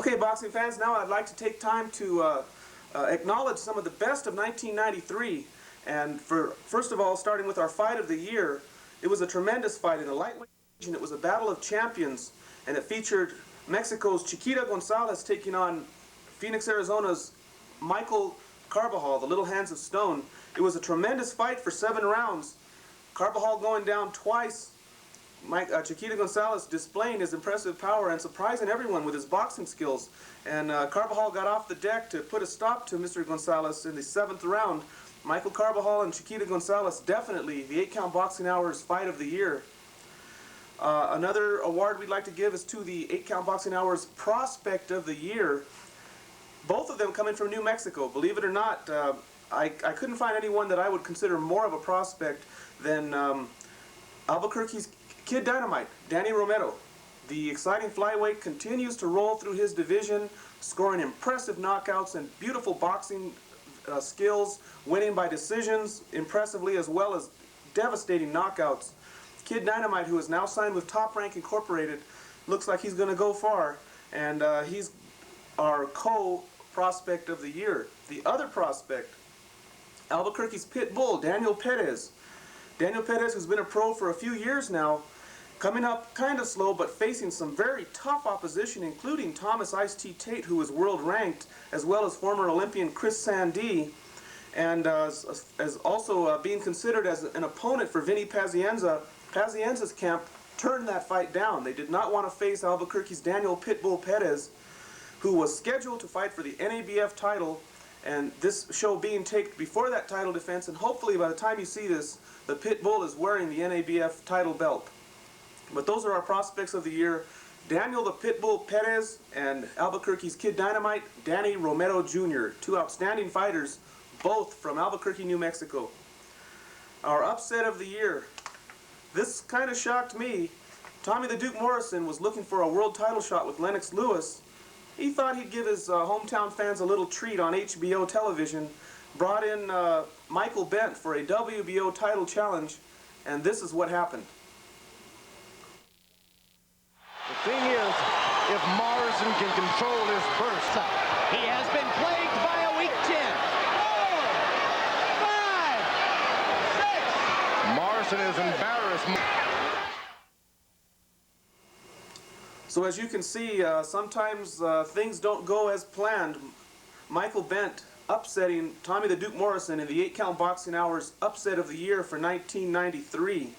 Okay, boxing fans, now I'd like to take time to acknowledge some of the best of 1993. And first of all, starting with our fight of the year, it was a tremendous fight in the lightweight division. It was a battle of champions, and it featured Mexico's Chiquita Gonzalez taking on Phoenix, Arizona's Michael Carbajal, the Little Hands of Stone. It was a tremendous fight for 7 rounds. Carbajal going down twice. Chiquita Gonzalez displaying his impressive power and surprising everyone with his boxing skills. And Carbajal got off the deck to put a stop to Mr. Gonzalez in the 7th round. Michael Carbajal and Chiquita Gonzalez, definitely the 8-Count Boxing Hours Fight of the Year. Another award we'd like to give is to the 8-Count Boxing Hours Prospect of the Year. Both of them coming from New Mexico. Believe it or not, I couldn't find anyone that I would consider more of a prospect than Albuquerque's Kid Dynamite, Danny Romero. The exciting flyweight continues to roll through his division, scoring impressive knockouts and beautiful boxing skills, winning by decisions impressively as well as devastating knockouts. Kid Dynamite, who is now signed with Top Rank Incorporated, looks like he's going to go far, and he's our co-prospect of the year. The other prospect, Albuquerque's Pit Bull, Daniel Perez. Daniel Perez, who's been a pro for a few years now, coming up kind of slow, but facing some very tough opposition, including Thomas Ice-T Tate, who is world ranked, as well as former Olympian Chris Sandee, and as also being considered as an opponent for Vinny Pazienza. Pazienza's camp turned that fight down. They did not want to face Albuquerque's Daniel Pitbull Perez, who was scheduled to fight for the NABF title, and this show being taped before that title defense, and hopefully by the time you see this, the Pitbull is wearing the NABF title belt. But those are our prospects of the year: Daniel the Pitbull Perez and Albuquerque's Kid Dynamite, Danny Romero Jr., 2 outstanding fighters, both from Albuquerque, New Mexico. Our upset of the year. This kind of shocked me. Tommy the Duke Morrison was looking for a world title shot with Lennox Lewis. He thought he'd give his hometown fans a little treat on HBO television, brought in Michael Bent for a WBO title challenge, and this is what happened. The thing is, if Morrison can control his burst, he has been plagued by a weak 10. 4, 5, 6. Morrison is embarrassed. So as you can see, sometimes things don't go as planned. Michael Bent upsetting Tommy the Duke Morrison in the 8-Count Boxing Hours Upset of the Year for 1993.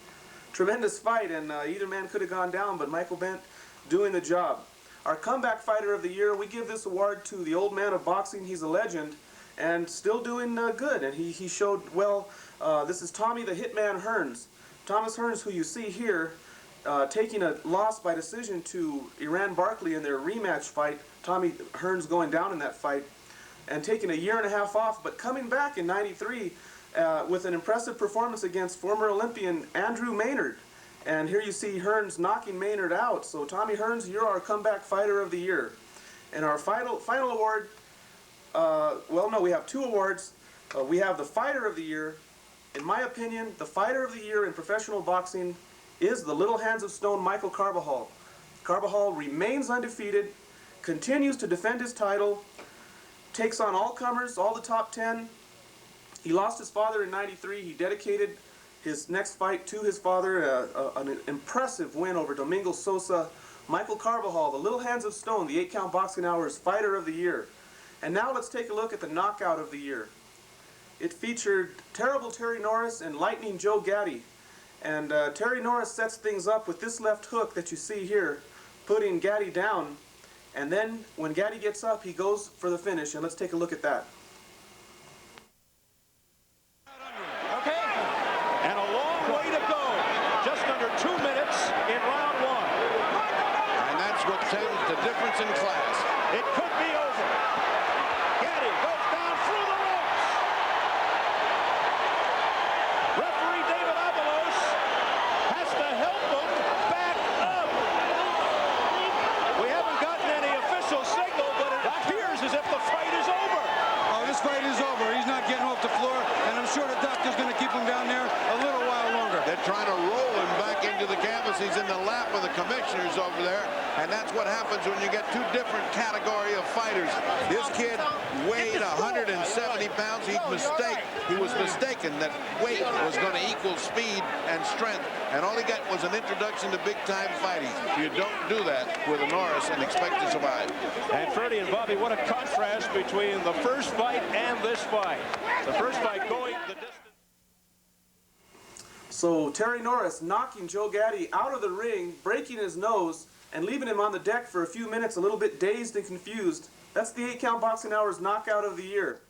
Tremendous fight, and either man could have gone down, but Michael Bent doing the job. Our Comeback Fighter of the Year, we give this award to the old man of boxing. He's a legend and still doing good, and he showed well. This is Tommy the Hitman Hearns. Thomas Hearns, who you see here, taking a loss by decision to Iran Barkley in their rematch fight. Tommy Hearns going down in that fight and taking a 1.5 years off, but coming back in '93 with an impressive performance against former Olympian Andrew Maynard. And here you see Hearns knocking Maynard out. So Tommy Hearns, you're our Comeback Fighter of the Year. And our final award, well, no, we have 2 awards. We have the Fighter of the Year. In my opinion, the Fighter of the Year in professional boxing is the Little Hands of Stone, Michael Carbajal. Carbajal remains undefeated, continues to defend his title, takes on all comers, all the top 10. He lost his father in '93. He dedicated his next fight to his father, an impressive win over Domingo Sosa. Michael Carbajal, the Little Hands of Stone, the 8-Count Boxing Hours Fighter of the Year. And now let's take a look at the Knockout of the Year. It featured Terrible Terry Norris and Lightning Joe Gaddy. And Terry Norris sets things up with this left hook that you see here, putting Gaddy down. And then when Gaddy gets up, he goes for the finish. And let's take a look at that. And a long way to go. Just under 2 minutes in round 1. And that's what sends the difference in class. It could be over. Gaddy goes down through the ropes. Referee David Avalos has to help him back up. We haven't gotten any official signal, but it appears as if the fight is over. Oh, this fight is over. He's not getting off the floor, and I'm sure the doctor's going to keep him down there a little while longer. They're trying to roll him back into the canvas. He's He's in the lap of the commissioners over there, and that's what happens when you get two different category of fighters. This kid weighed 170 pounds. He was mistaken that weight was going to equal speed and strength, and all he got was an introduction to big-time fighting. You don't do that with a Norris and expect to survive. And Freddie and Bobby, what a contrast between the first fight and this fight. The first fight going the distance. So Terry Norris knocking Joe Gaddy out of the ring, breaking his nose, and leaving him on the deck for a few minutes a little bit dazed and confused. That's the 8 Count Boxing Hour's knockout of the year.